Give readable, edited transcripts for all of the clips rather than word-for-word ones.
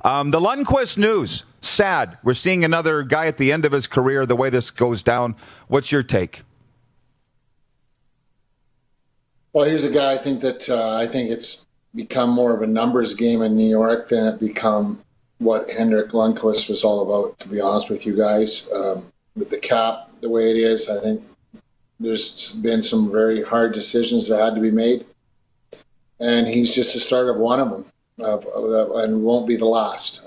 The Lundqvist news, sad. We're seeing another guy at the end of his career, the way this goes down. What's your take? Well, here's a guy I think it's become more of a numbers game in New York than it become what Henrik Lundqvist was all about, to be honest with you guys. With the cap the way it is, I think there's been some very hard decisions that had to be made. And he's just the start of one of them. And won't be the last.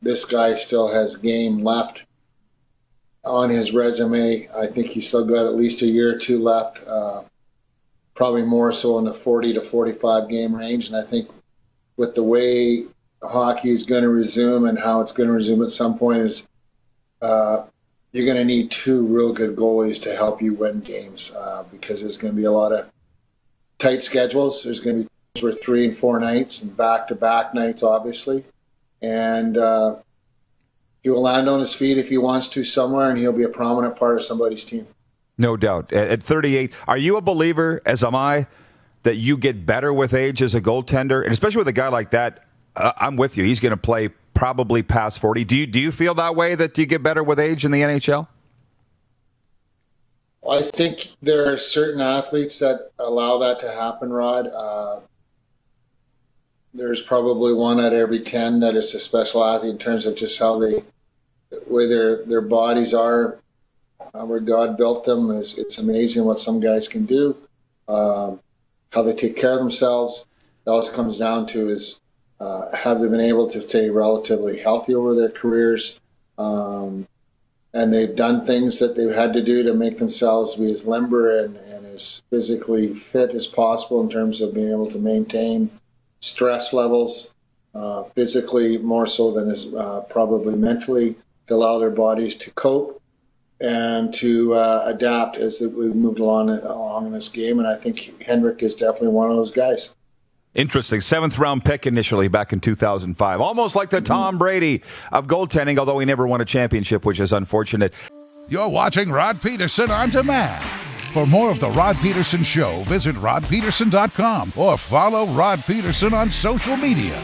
This guy still has game left on his resume. I think he's still got at least a year or two left, probably more so in the 40 to 45 game range. And I think with the way hockey is going to resume and how it's going to resume at some point is you're going to need two real good goalies to help you win games because there's going to be a lot of tight schedules. There's going to be for 3 and 4 nights and back-to-back nights, obviously. And he will land on his feet if he wants to somewhere, and he'll be a prominent part of somebody's team. No doubt. At 38, are you a believer, as am I, that you get better with age as a goaltender? And especially with a guy like that, I'm with you. He's going to play probably past 40. Do you feel that way, that you get better with age in the NHL? I think there are certain athletes that allow that to happen, Rod. There's probably one out of every 10 that is a special athlete in terms of just how where their bodies are, where God built them. It's amazing what some guys can do, how they take care of themselves. It also comes down to is have they been able to stay relatively healthy over their careers, and they've done things that they've had to do to make themselves be as limber and as physically fit as possible in terms of being able to maintain stress levels, physically more so than is probably mentally, to allow their bodies to cope and to adapt as we've moved along in this game. And I think Henrik is definitely one of those guys. Interesting. 7th-round pick initially back in 2005. Almost like the Tom Brady of goaltending, although he never won a championship, which is unfortunate. You're watching Rod Pedersen On Demand. For more of The Rod Pedersen Show, visit rodpedersen.com or follow Rod Pedersen on social media.